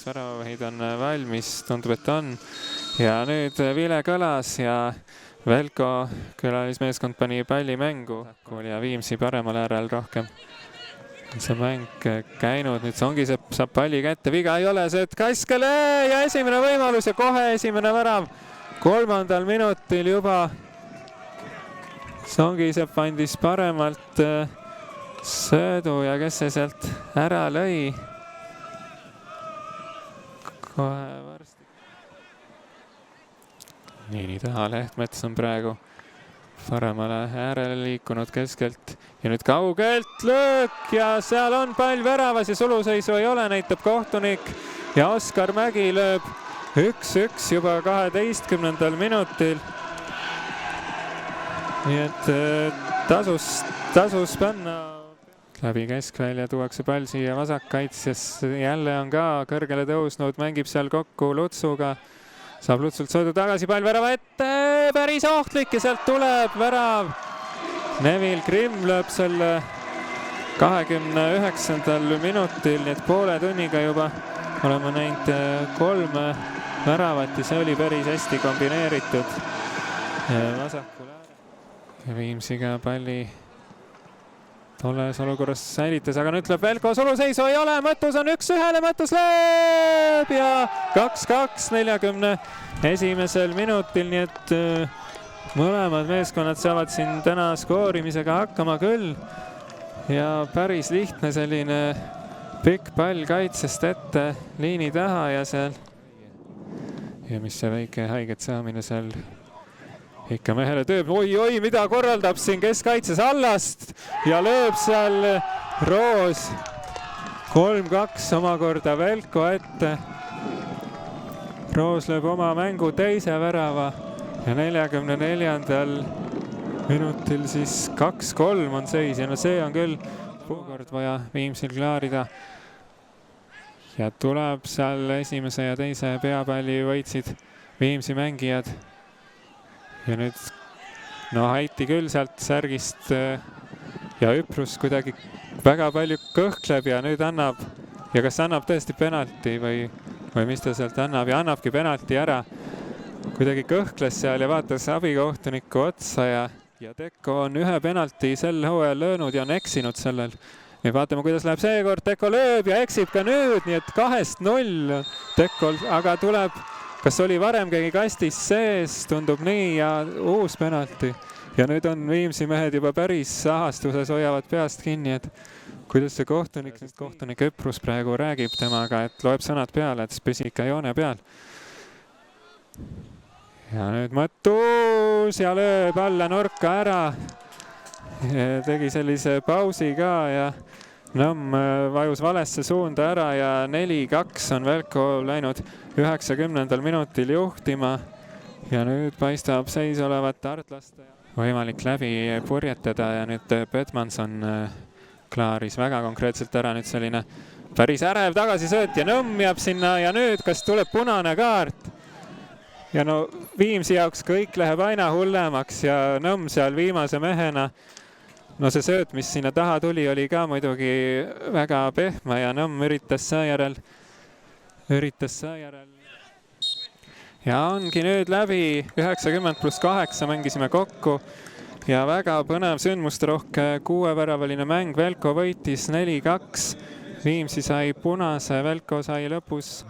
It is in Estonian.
väravahid on valmis, tundub, et on. Ja nüüd vile kõlas ja Velko külalismeeskond pani palli mängu ja Viimsi paremal äärel rohkem. See mäng käinud, nüüd Songisepp saab palli kätte, viga ei ole, sööt Kaskele ja esimene võimalus ja kohe esimene värav 3. minutil juba. Songisepp andis paremalt söödu ja kes see sealt ära lõi. Kohe varsti. Nii taha Lehtmets on praegu paremale äärele liikunud keskelt ja nüüd kaugelt löök ja seal on pall väravas ja suluseisu ei ole, näitab kohtunik ja Oskar Mägi lööb 1-1 juba 12. minutil. Nii et tasus panna. Läbi keskvälja tuuakse pall siia vasakkaitsesse, jälle on ka kõrgele tõusnud, mängib seal kokku Lutsuga. Saab Lutsult söödu tagasi, pall värava ette, päris ohtlik ja sealt tuleb värav. Neville Grimm lööb selle 29. minutil, nii et poole tunniga juba oleme näinud 3 väravat ja see oli päris hästi kombineeritud vasakul äärel. Viimsiga palli tolles olukorras säilitas, aga nüüd tuleb Velko, suluseisu ei ole, Mõttus on 1-1, Mõttus lööb ja 2-2 41. minutil, nii et mõlemad meeskonnad saavad siin täna skoorimisega hakkama küll ja päris lihtne selline pikk pall kaitsest ette liini taha ja seal ja mis see väike haiget saamine seal ikka mehele tööb, oi, mida korraldab siin keskkaitses Allast ja lööb seal Roos 3-2 omakorda Velko ette. Roos lööb oma mängu teise värava ja 44. minutil siis 2-3 on seis ja no see on küll puukord vaja Viimsil klaarida. Ja tuleb seal esimese ja teise peapalli võitsid Viimsi mängijad. Ja nüüd Haiti küll sealt särgist ja Üprus kuidagi väga palju kõhkleb ja nüüd annab ja kas annab tõesti penalti või mis ta sealt annab ja annabki penalti ära. Kuidagi kõhkles seal ja vaatas abikohtuniku otsa ja Teko on 1 penalti sel hooajal löönud ja on eksinud sellel. Ja vaatame, kuidas läheb seekord, Teko lööb ja eksib ka nüüd, nii et 2-0 Tekol, aga tuleb kas oli varem keegi kastis sees, tundub nii ja uus penalti. Ja nüüd on Viimsi mehed juba päris ahastuses, hoiavad peast kinni, et kuidas see kohtunik Üprus praegu räägib temaga, et loeb sõnad peale, et püsi ikka joone peal. Ja nüüd Mõttus ja lööb alla nurka ära. Ja tegi sellise pausi ka ja Nõmm vajus valesse suunda ära ja 4-2 on Velko läinud 90. minutil juhtima ja nüüd paistab seis olevat Artlaste võimalik läbi purjetada ja nüüd Petmanson klaaris väga konkreetselt ära nüüd selline päris ärev tagasisööt ja Nõmm jääb sinna ja nüüd kas tuleb punane kaart ja no Viimsi jaoks kõik läheb aina hullemaks ja Nõmm seal viimase mehena. No see sööt, mis sinna taha tuli, oli ka muidugi väga pehme ja Nõmm üritas seejärel. Ja ongi nüüd läbi 90+8 mängisime kokku ja väga põnev sündmusterohke 6-väravaline mäng. Velko võitis 4-2, Viimsi sai punase, Velko sai lõpus